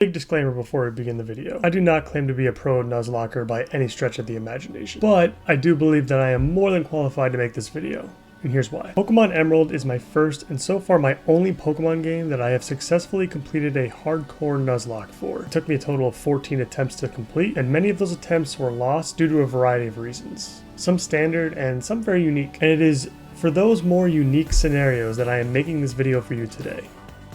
Big disclaimer before we begin the video. I do not claim to be a pro Nuzlocker by any stretch of the imagination, but I do believe that I am more than qualified to make this video. And here's why. Pokemon Emerald is my first and so far my only Pokemon game that I have successfully completed a hardcore Nuzlocke for. It took me a total of 14 attempts to complete, and many of those attempts were lost due to a variety of reasons. Some standard and some very unique. And it is for those more unique scenarios that I am making this video for you today.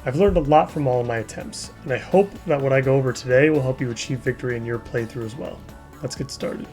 I've learned a lot from all of my attempts, and I hope that what I go over today will help you achieve victory in your playthrough as well. Let's get started.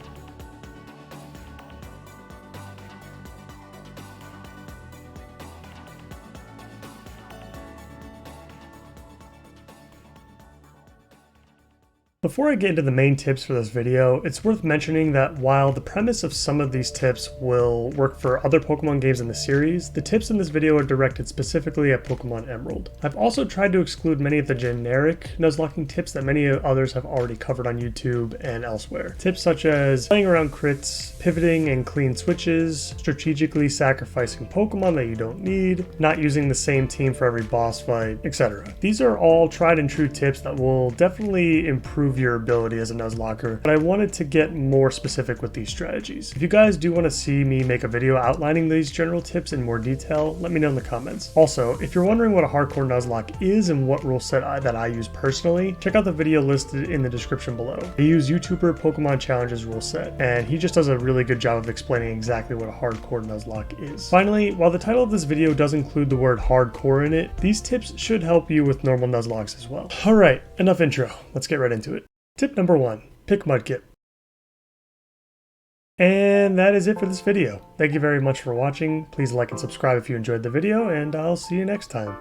Before I get into the main tips for this video, it's worth mentioning that while the premise of some of these tips will work for other Pokemon games in the series, the tips in this video are directed specifically at Pokemon Emerald. I've also tried to exclude many of the generic Nuzlocking tips that many others have already covered on YouTube and elsewhere. Tips such as playing around crits, pivoting and clean switches, strategically sacrificing Pokemon that you don't need, not using the same team for every boss fight, etc. These are all tried and true tips that will definitely improve your ability as a Nuzlocker, but I wanted to get more specific with these strategies. If you guys do want to see me make a video outlining these general tips in more detail, let me know in the comments. Also, if you're wondering what a hardcore Nuzlocke is and what rule set that I use personally, check out the video listed in the description below. I use YouTuber Pokémon Challenges rule set, and he just does a really good job of explaining exactly what a hardcore Nuzlocke is. Finally, while the title of this video does include the word hardcore in it, these tips should help you with normal Nuzlockes as well. Alright, enough intro. Let's get right into it. Tip number 1, pick Mudkip. And that is it for this video. Thank you very much for watching. Please like and subscribe if you enjoyed the video, and I'll see you next time.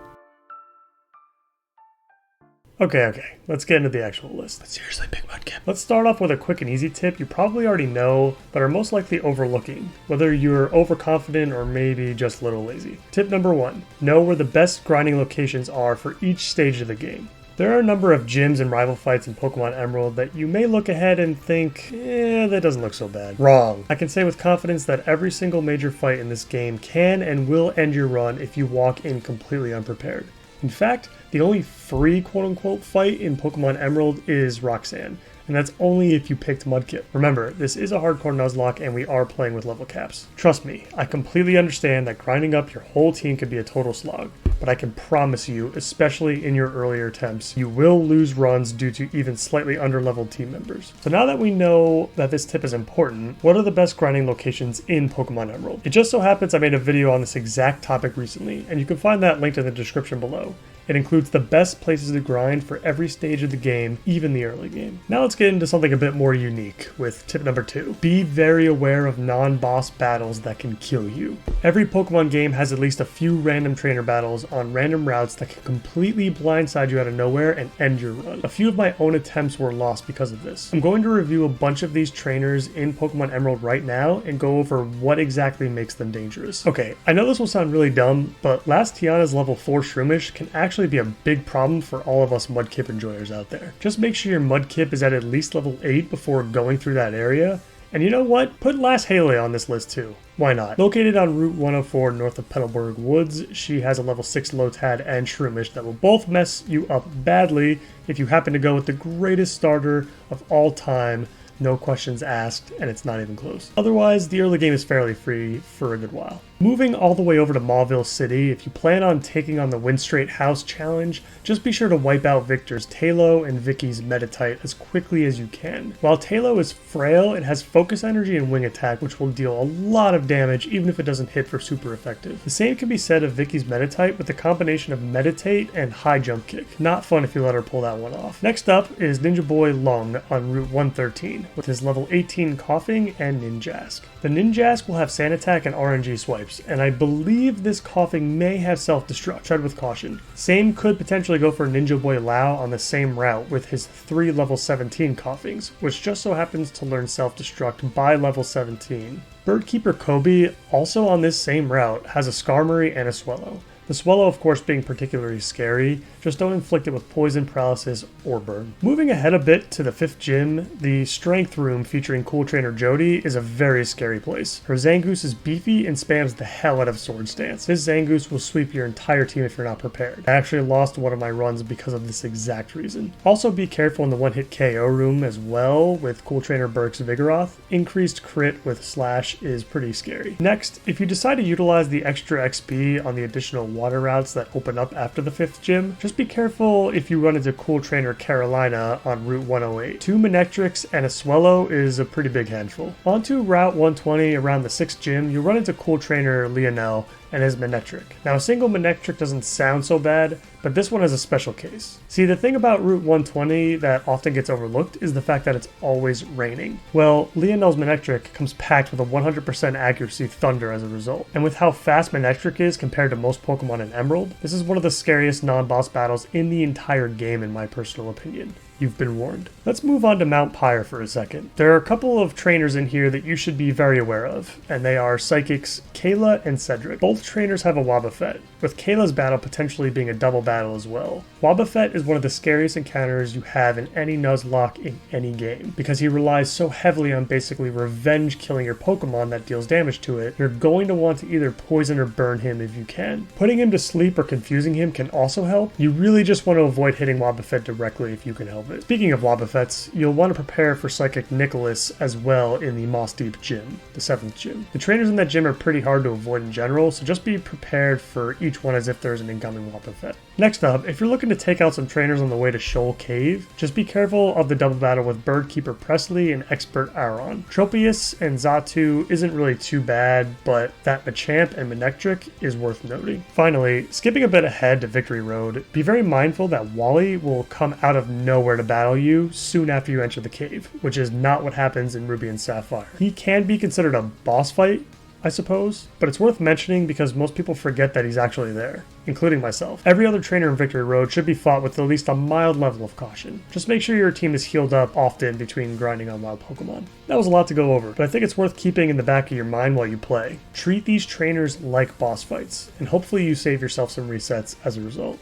Okay, let's get into the actual list. But seriously, pick Mudkip. Let's start off with a quick and easy tip you probably already know, but are most likely overlooking, whether you're overconfident or maybe just a little lazy. Tip number 1, know where the best grinding locations are for each stage of the game. There are a number of gyms and rival fights in Pokemon Emerald that you may look ahead and think, that doesn't look so bad. Wrong. I can say with confidence that every single major fight in this game can and will end your run if you walk in completely unprepared. In fact, the only free quote-unquote fight in Pokemon Emerald is Roxanne, and that's only if you picked Mudkip. Remember, this is a hardcore Nuzlocke and we are playing with level caps. Trust me, I completely understand that grinding up your whole team can be a total slog, but I can promise you, especially in your earlier attempts, you will lose runs due to even slightly under-leveled team members. So now that we know that this tip is important, what are the best grinding locations in Pokemon Emerald? It just so happens I made a video on this exact topic recently, and you can find that linked in the description below. It includes the best places to grind for every stage of the game, even the early game. Now let's get into something a bit more unique with tip number 2. Be very aware of non-boss battles that can kill you. Every Pokemon game has at least a few random trainer battles on random routes that can completely blindside you out of nowhere and end your run. A few of my own attempts were lost because of this. I'm going to review a bunch of these trainers in Pokemon Emerald right now and go over what exactly makes them dangerous. Okay, I know this will sound really dumb, but last Tiana's level 4 Shroomish can actually be a big problem for all of us Mudkip enjoyers out there. Just make sure your Mudkip is at least level 8 before going through that area. And you know what? Put Last Haley on this list too. Why not? Located on Route 104 north of Petalburg Woods, she has a level 6 Lotad and Shroomish that will both mess you up badly if you happen to go with the greatest starter of all time. No questions asked, and it's not even close. Otherwise, the early game is fairly free for a good while. Moving all the way over to Mauville City, if you plan on taking on the Win Straight House challenge, just be sure to wipe out Victor's Taillow and Vicky's Meditite as quickly as you can. While Taillow is frail, it has Focus Energy and Wing Attack, which will deal a lot of damage even if it doesn't hit for super effective. The same can be said of Vicky's Meditite with the combination of Meditate and High Jump Kick. Not fun if you let her pull that one off. Next up is Ninja Boy Lung on Route 113 with his level 18 Coughing and Ninjask. The Ninjask will have Sand Attack and RNG swipes, and I believe this Coughing may have self-destruct. Tread with caution. Same could potentially go for Ninja Boy Lao on the same route with his 3 level 17 Coughings, which just so happens to learn self-destruct by level 17. Birdkeeper Kobe, also on this same route, has a Skarmory and a Swellow. The Swallow, of course, being particularly scary, just don't inflict it with poison, paralysis, or burn. Moving ahead a bit to the 5th gym, the Strength Room featuring Cool Trainer Jody is a very scary place. Her Zangoose is beefy and spams the hell out of Sword Stance. This Zangoose will sweep your entire team if you're not prepared. I actually lost one of my runs because of this exact reason. Also be careful in the one-hit KO room as well with Cool Trainer Burke's Vigoroth. Increased crit with Slash is pretty scary. Next, if you decide to utilize the extra XP on the additional water routes that open up after the 5th gym, just be careful if you run into Cool Trainer Carolina on Route 108. 2 Manectrics and a Swallow is a pretty big handful. Onto Route 120 around the 6th gym, you'll run into Cool Trainer Lionel and his Manectric. Now a single Manectric doesn't sound so bad, but this one is a special case. See, the thing about Route 120 that often gets overlooked is the fact that it's always raining. Well, Lionel's Manectric comes packed with a 100% accuracy Thunder as a result. And with how fast Manectric is compared to most Pokemon in Emerald, this is one of the scariest non-boss battles in the entire game in my personal opinion. You've been warned. Let's move on to Mount Pyre for a second. There are a couple of trainers in here that you should be very aware of, and they are Psychics Kayla and Cedric. Both trainers have a Wobbuffet, with Kayla's battle potentially being a double battle as well. Wobbuffet is one of the scariest encounters you have in any Nuzlocke in any game, because he relies so heavily on basically revenge killing your Pokemon that deals damage to it. You're going to want to either poison or burn him if you can. Putting him to sleep or confusing him can also help. You really just want to avoid hitting Wobbuffet directly if you can help it. Speaking of Wobbuffets, you'll want to prepare for Psychic Nicholas as well in the Moss Deep gym, the 7th gym. The trainers in that gym are pretty hard to avoid in general, so just be prepared for each one as if there's an incoming Wobbuffet. Next up, if you're looking to take out some trainers on the way to Shoal Cave, just be careful of the double battle with Birdkeeper Presley and Expert Aron. Tropius and Xatu isn't really too bad, but that Machamp and Manectric is worth noting. Finally, skipping a bit ahead to Victory Road, be very mindful that Wally will come out of nowhere to battle you soon after you enter the cave, which is not what happens in Ruby and Sapphire. He can be considered a boss fight, I suppose, but it's worth mentioning because most people forget that he's actually there, including myself. Every other trainer in Victory Road should be fought with at least a mild level of caution. Just make sure your team is healed up often between grinding on wild Pokemon. That was a lot to go over, but I think it's worth keeping in the back of your mind while you play. Treat these trainers like boss fights, and hopefully you save yourself some resets as a result.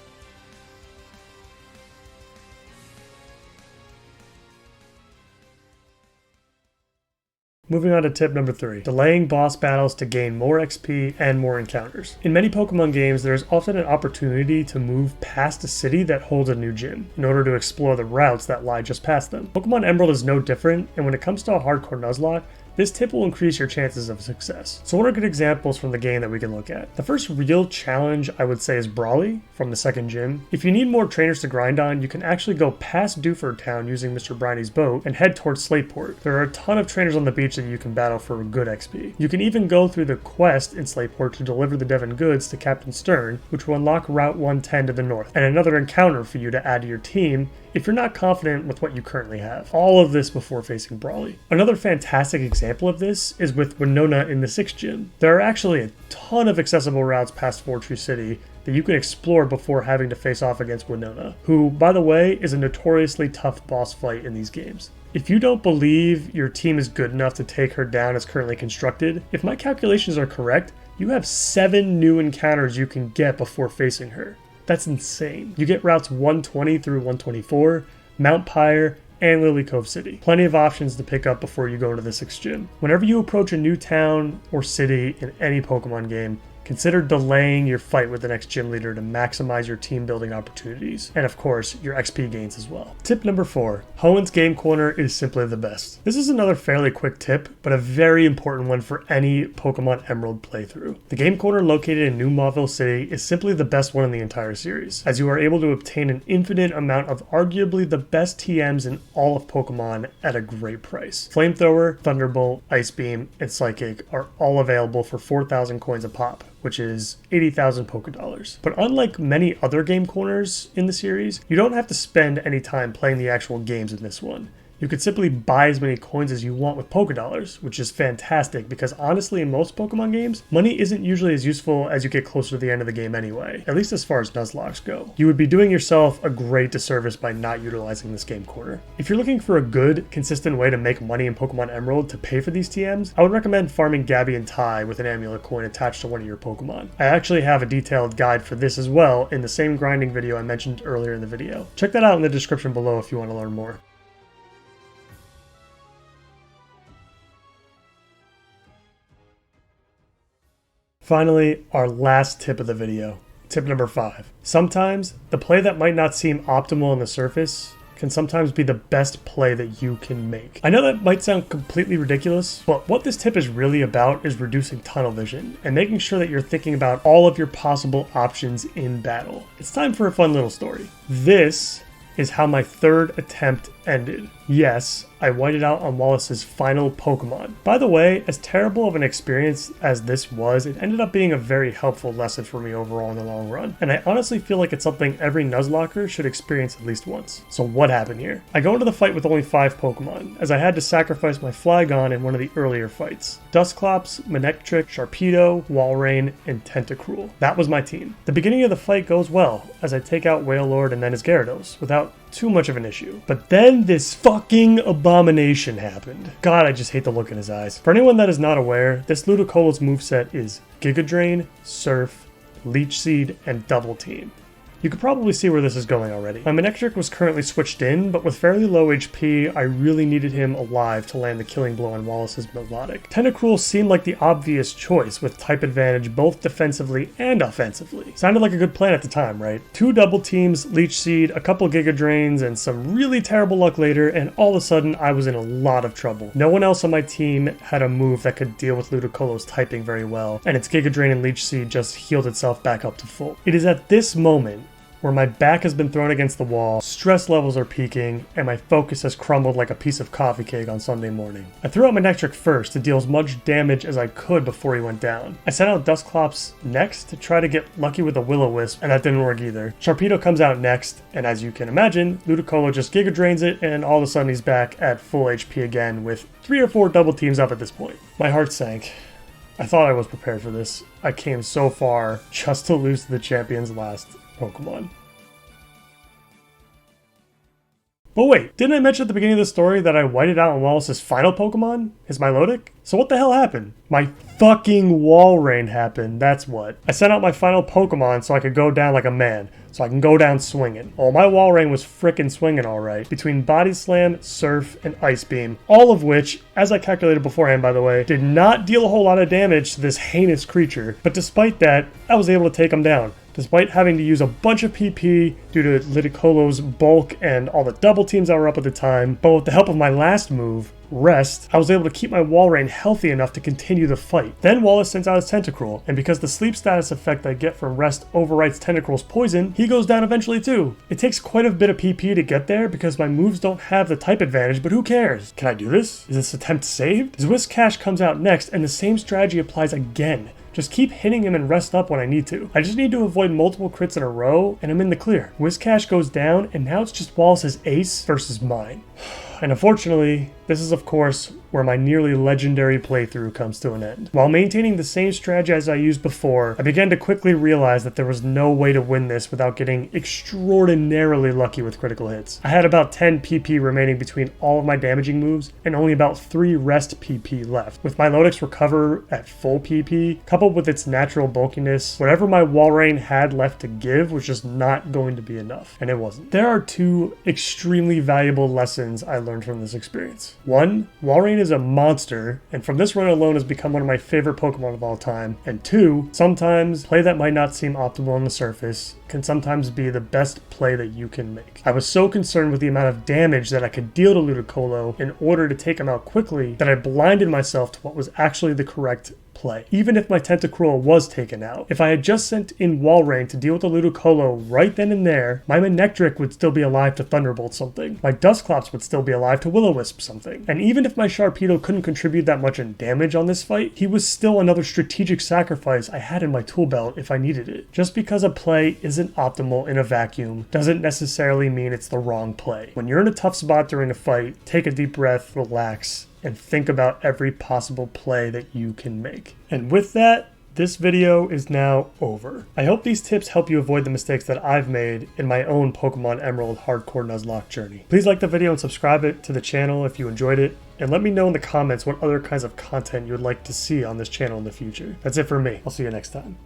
Moving on to tip number 3, delaying boss battles to gain more XP and more encounters. In many Pokemon games, there is often an opportunity to move past a city that holds a new gym in order to explore the routes that lie just past them. Pokemon Emerald is no different, and when it comes to a hardcore Nuzlocke, this tip will increase your chances of success. So what are good examples from the game that we can look at? The first real challenge I would say is Brawly from the 2nd gym. If you need more trainers to grind on, you can actually go past Dewford Town using Mr. Briney's boat and head towards Slateport. There are a ton of trainers on the beach that you can battle for good XP. You can even go through the quest in Slateport to deliver the Devon goods to Captain Stern, which will unlock Route 110 to the north, and another encounter for you to add to your team if you're not confident with what you currently have. All of this before facing Brawly. Another fantastic example of this is with Winona in the 6th gym. There are actually a ton of accessible routes past Fortree City that you can explore before having to face off against Winona, who, by the way, is a notoriously tough boss fight in these games. If you don't believe your team is good enough to take her down as currently constructed, if my calculations are correct, you have 7 new encounters you can get before facing her. That's insane. You get routes 120 through 124, Mount Pyre, and Lily Cove City. Plenty of options to pick up before you go into the 6th gym. Whenever you approach a new town or city in any Pokemon game, consider delaying your fight with the next gym leader to maximize your team building opportunities, and of course, your XP gains as well. Tip number 4, Hoenn's Game Corner is simply the best. This is another fairly quick tip, but a very important one for any Pokemon Emerald playthrough. The Game Corner located in New Mauville City is simply the best one in the entire series, as you are able to obtain an infinite amount of arguably the best TMs in all of Pokemon at a great price. Flamethrower, Thunderbolt, Ice Beam, and Psychic are all available for 4,000 coins a pop, which is 80,000 Pokédollars. But unlike many other game corners in the series, you don't have to spend any time playing the actual games in this one. You could simply buy as many coins as you want with Pokédollars, which is fantastic because honestly in most Pokemon games, money isn't usually as useful as you get closer to the end of the game anyway, at least as far as Nuzlocke go. You would be doing yourself a great disservice by not utilizing this game quarter. If you're looking for a good, consistent way to make money in Pokemon Emerald to pay for these TMs, I would recommend farming Gabby and Tai with an amulet coin attached to one of your Pokemon. I actually have a detailed guide for this as well in the same grinding video I mentioned earlier in the video. Check that out in the description below if you want to learn more. Finally, our last tip of the video. Tip number 5. Sometimes, the play that might not seem optimal on the surface can sometimes be the best play that you can make. I know that might sound completely ridiculous, but what this tip is really about is reducing tunnel vision and making sure that you're thinking about all of your possible options in battle. It's time for a fun little story. This is how my third attempt ended. Yes, I whited out on Wallace's final Pokemon. By the way, as terrible of an experience as this was, it ended up being a very helpful lesson for me overall in the long run. And I honestly feel like it's something every Nuzlocker should experience at least once. So what happened here? I go into the fight with only 5 Pokemon, as I had to sacrifice my Flygon in one of the earlier fights. Dusclops, Manectric, Sharpedo, Walrein, and Tentacruel. That was my team. The beginning of the fight goes well, as I take out Wailord and then his Gyarados, without too much of an issue. But then this fucking abomination happened. God, I just hate the look in his eyes. For anyone that is not aware, this Ludicolo's moveset is Giga Drain, Surf, Leech Seed, and Double Team. You could probably see where this is going already. My Manectric was currently switched in, but with fairly low HP, I really needed him alive to land the killing blow on Wallace's Melodic. Tentacruel seemed like the obvious choice, with type advantage both defensively and offensively. Sounded like a good plan at the time, right? 2 double teams, Leech Seed, a couple Giga Drains, and some really terrible luck later, and all of a sudden I was in a lot of trouble. No one else on my team had a move that could deal with Ludicolo's typing very well, and its Giga Drain and Leech Seed just healed itself back up to full. It is at this moment where my back has been thrown against the wall, stress levels are peaking, and my focus has crumbled like a piece of coffee cake on Sunday morning. I threw out Manectric first to deal as much damage as I could before he went down. I sent out Dusclops next to try to get lucky with a Will-O-Wisp, and that didn't work either. Sharpedo comes out next, and as you can imagine, Ludicolo just Giga Drains it, and all of a sudden he's back at full HP again with 3 or 4 double teams up at this point. My heart sank. I thought I was prepared for this. I came so far just to lose to the champion's last Pokemon. But wait, didn't I mention at the beginning of the story that I whited out on Wallace's final Pokemon, his Milotic? So what the hell happened? My fucking Walrein happened, that's what. I sent out my final Pokemon so I could go down like a man, so I can go down swinging. Oh, my Walrein was frickin' swinging alright, between Body Slam, Surf, and Ice Beam, all of which, as I calculated beforehand by the way, did not deal a whole lot of damage to this heinous creature. But despite that, I was able to take him down. Despite having to use a bunch of PP due to Ludicolo's bulk and all the double teams that were up at the time, but with the help of my last move, Rest, I was able to keep my Walrein healthy enough to continue the fight. Then Wallace sends out his Tentacruel, and because the sleep status effect I get from Rest overwrites Tentacruel's poison, he goes down eventually too. It takes quite a bit of PP to get there because my moves don't have the type advantage, but who cares? Can I do this? Is this attempt saved? Whiscash comes out next, and the same strategy applies again. Just keep hitting him and rest up when I need to. I just need to avoid multiple crits in a row, and I'm in the clear. Whiscash goes down, and now it's just Wallace's ace versus mine. And unfortunately, this is of course where my nearly legendary playthrough comes to an end. While maintaining the same strategy as I used before, I began to quickly realize that there was no way to win this without getting extraordinarily lucky with critical hits. I had about 10 PP remaining between all of my damaging moves, and only about 3 rest PP left. With my Milotic's Recover at full PP, coupled with its natural bulkiness, whatever my Walrein had left to give was just not going to be enough, and it wasn't. There are 2 extremely valuable lessons I learned from this experience. 1, Walrein is a monster, and from this run alone has become one of my favorite Pokemon of all time. And 2, sometimes play that might not seem optimal on the surface can sometimes be the best play that you can make. I was so concerned with the amount of damage that I could deal to Ludicolo in order to take him out quickly that I blinded myself to what was actually the correct play, even if my Tentacruel was taken out. If I had just sent in Walrein to deal with the Ludicolo right then and there, my Manectric would still be alive to Thunderbolt something, my Dusclops would still be alive to Will-O-Wisp something, and even if my Sharpedo couldn't contribute that much in damage on this fight, he was still another strategic sacrifice I had in my tool belt if I needed it. Just because a play isn't optimal in a vacuum doesn't necessarily mean it's the wrong play. When you're in a tough spot during a fight, take a deep breath, relax, and think about every possible play that you can make. And with that, this video is now over. I hope these tips help you avoid the mistakes that I've made in my own Pokemon Emerald hardcore Nuzlocke journey. Please like the video and subscribe to the channel if you enjoyed it, and let me know in the comments what other kinds of content you would like to see on this channel in the future. That's it for me. I'll see you next time.